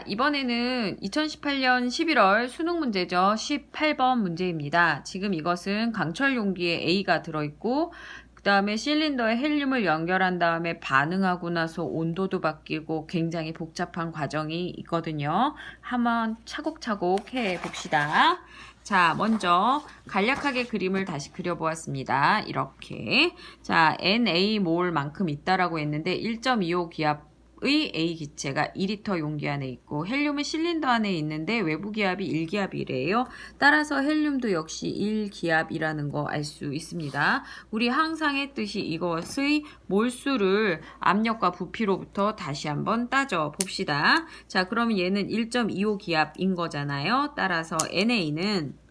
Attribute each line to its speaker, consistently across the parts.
Speaker 1: 자, 이번에는 2018년 11월 수능 문제죠. 18번 문제입니다. 지금 이것은 강철 용기에 A가 들어있고 그 다음에 실린더에 헬륨을 연결한 다음에 반응하고 나서 온도도 바뀌고 굉장히 복잡한 과정이 있거든요. 한번 차곡차곡 해봅시다. 자, 먼저 간략하게 그림을 다시 그려보았습니다. 이렇게. 자, Na몰만큼 있다라고 했는데 1.25 기압 의 A 기체가 2리터 용기 안에 있고 헬륨은 실린더 안에 있는데 외부 기압이 1기압이래요. 따라서 헬륨도 역시 1기압이라는 거 알 수 있습니다. 우리 항상 했듯이 이것의 몰수를 압력과 부피로부터 다시 한번 따져 봅시다. 자, 그러면 얘는 1.25 기압인 거잖아요. 따라서 NA는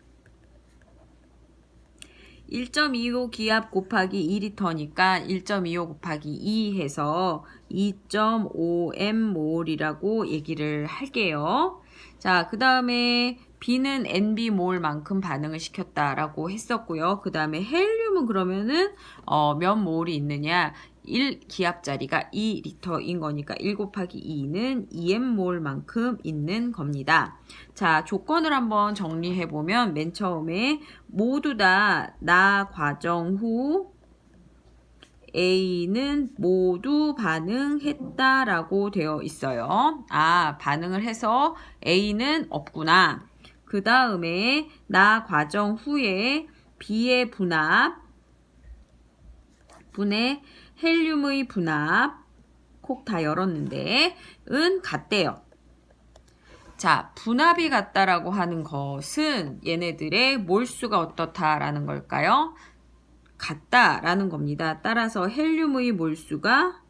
Speaker 1: 1.25 기압 곱하기 2리터니까 1.25 곱하기 2 해서 2.5mm몰이라고 얘기를 할게요. 자, 그 다음에 B는 NB몰만큼 반응을 시켰다라고 했었고요. 그 다음에 헬륨은 그러면은 몇 몰이 있느냐? 1기압짜리가 2리터인 거니까 1 곱하기 2는 2mm몰만큼 있는 겁니다. 자, 조건을 한번 정리해보면 맨 처음에 모두 다 나 과정 후 A는 모두 반응했다라고 되어 있어요. 아, 반응을 해서 A는 없구나. 그 다음에 나 과정 후에 B의 분해 헬륨의 분합 콕 다 열었는데 은 같대요. 자, 분합이 같다라고 하는 것은 얘네들의 몰수가 어떻다라는 걸까요? 같다라는 겁니다. 따라서 헬륨의 몰수가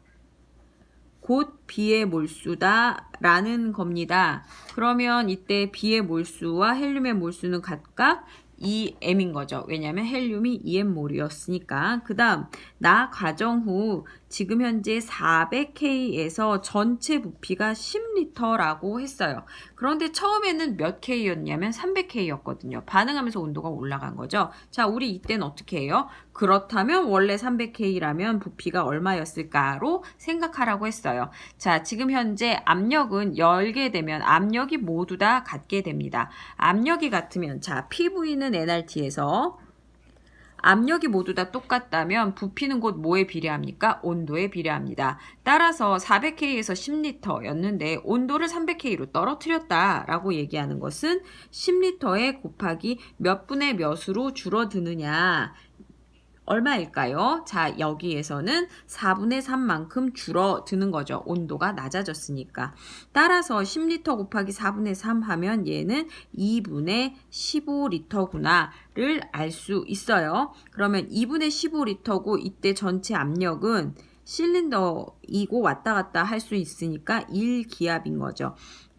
Speaker 1: 곧 B의 몰수다라는 겁니다. 그러면 이때 B의 몰수와 헬륨의 몰수는 각각 2m인 거죠. 왜냐하면 헬륨이 2m몰이었으니까. 그 다음 나 과정 후 지금 현재 400K에서 전체 부피가 10L라고 했어요. 그런데 처음에는 몇 K였냐면 300K였거든요. 반응하면서 온도가 올라간 거죠. 자, 우리 이때는 어떻게 해요? 그렇다면 원래 300K라면 부피가 얼마였을까로 생각하라고 했어요. 자, 지금 현재 압력은 열게 되면 압력이 모두 다 같게 됩니다. 압력이 같으면 자, PV는 nRT에서 압력이 모두 다 똑같다면 부피는 곧 뭐에 비례합니까? 온도에 비례합니다. 따라서 400K에서 10L였는데 온도를 300K로 떨어뜨렸다라고 얘기하는 것은 10L에 곱하기 몇 분의 몇으로 줄어드느냐. 얼마일까요? 자, 여기에서는 4분의 3만큼 줄어드는 거죠. 온도가 낮아졌으니까. 따라서 10리터 곱하기 4분의 3 하면 얘는 2분의 15리터구나를 알 수 있어요. 그러면 2분의 15리터고 이때 전체 압력은 실린더이고 왔다 갔다 할 수 있으니까 1기압인 거죠.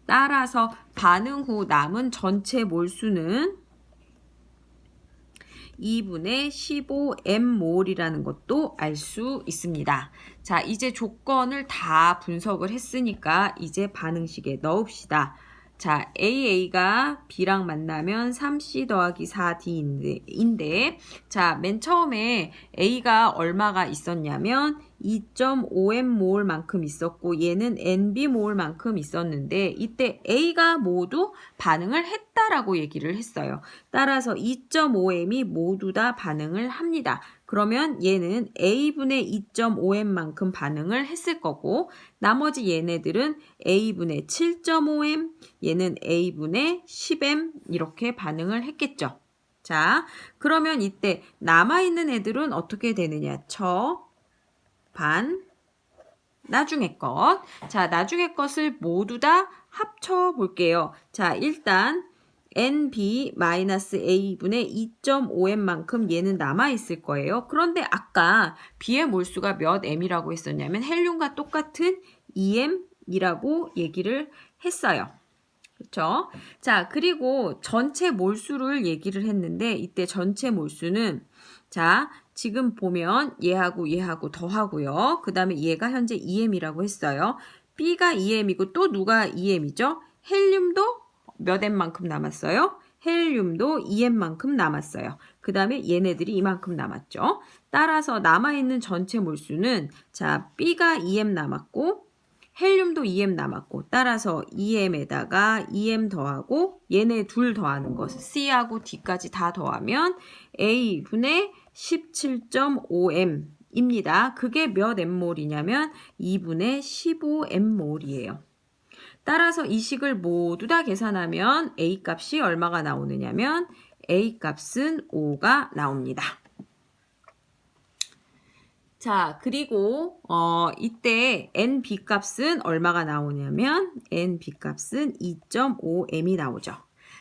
Speaker 1: 따라서 반응 후 남은 전체 몰수는 2분의 15mm몰이라는 것도 알 수 있습니다. 자, 이제 조건을 다 분석을 했으니까 이제 반응식에 넣읍시다. 자, AA가 B랑 만나면 3C 더하기 4D인데 자, 맨 처음에 A가 얼마가 있었냐면 2.5mm몰만큼 있었고 얘는 NB몰만큼 있었는데 이때 A가 모두 반응을 했다라고 얘기를 했어요. 따라서 2.5m이 모두 다 반응을 합니다. 그러면 얘는 A분의 2.5m만큼 반응을 했을 거고 나머지 얘네들은 A분의 7.5m, 얘는 A분의 10m 이렇게 반응을 했겠죠. 자, 그러면 이때 남아있는 애들은 어떻게 되느냐? 나중에 것. 자, 나중에 것을 모두 다 합쳐 볼게요. 자, 일단 NB-A분의 2.5m만큼 얘는 남아있을 거예요. 그런데 아까 B의 몰수가 몇 m이라고 했었냐면 헬륨과 똑같은 2m이라고 얘기를 했어요. 그렇죠? 자, 그리고 전체 몰수를 얘기를 했는데 이때 전체 몰수는 자, 지금 보면 얘하고 더하고요. 그 다음에 얘가 현재 2m이라고 했어요. B가 2m이고 또 누가 2m이죠? 헬륨도 몇 m만큼 남았어요? 헬륨도 2m만큼 남았어요. 그 다음에 얘네들이 이만큼 남았죠. 따라서 남아있는 전체 몰수는 자, B가 2m 남았고 헬륨도 2m 남았고 따라서 2m에다가 2m 더하고 얘네 둘 더하는 것 C하고 D까지 다 더하면 A분의 17.5m 입니다. 그게 몇 m몰이냐면 2분의 15m몰이에요. 따라서 이 식을 모두 다 계산하면 A 값이 얼마가 나오느냐면 A 값은 5가 나옵니다. 자, 그리고 이때 NB 값은 얼마가 나오냐면 NB 값은 2.5m이 나오죠.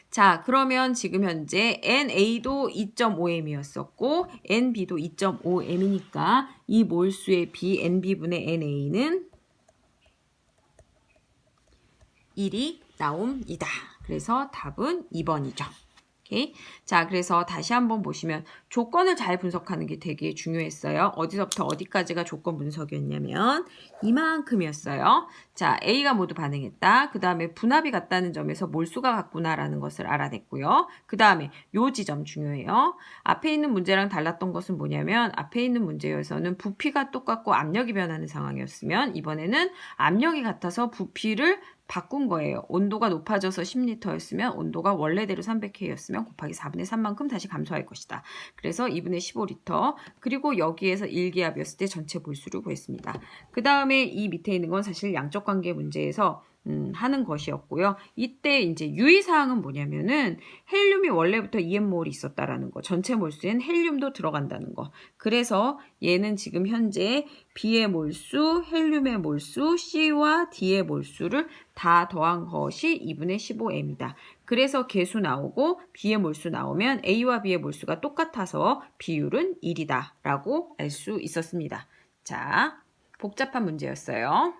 Speaker 1: 자, 그러면 지금 현재 NA도 2.5m이었었고 NB도 2.5m이니까 이 몰수의 B NB분의 NA는 1이 나옵니다. 그래서 답은 2번이죠. 오케이. 자, 그래서 다시 한번 보시면 조건을 잘 분석하는 게 되게 중요했어요. 어디서부터 어디까지가 조건 분석이었냐면 이만큼이었어요. 자, A가 모두 반응했다. 그 다음에 분합이 같다는 점에서 몰수가 같구나라는 것을 알아냈고요. 그 다음에 요 지점 중요해요. 앞에 있는 문제랑 달랐던 것은 뭐냐면 앞에 있는 문제에서는 부피가 똑같고 압력이 변하는 상황이었으면 이번에는 압력이 같아서 부피를 바꾼 거예요. 온도가 높아져서 10L였으면 온도가 원래대로 300K였으면 곱하기 4분의 3만큼 다시 감소할 것이다. 그래서 2분의 15L 그리고 여기에서 1기압이었을 때 전체 몰수를 구했습니다. 그 다음에 이 밑에 있는 건 사실 양적 관계 문제에서 하는 것이었고요. 이때 이제 유의사항은 뭐냐면은 헬륨이 원래부터 2m몰이 있었다라는 거. 전체 몰수엔 헬륨도 들어간다는 거. 그래서 얘는 지금 현재 B의 몰수, 헬륨의 몰수, C와 D의 몰수를 다 더한 것이 2분의 15m이다. 그래서 개수 나오고 B의 몰수 나오면 A와 B의 몰수가 똑같아서 비율은 1이다 라고 알 수 있었습니다. 자, 복잡한 문제였어요.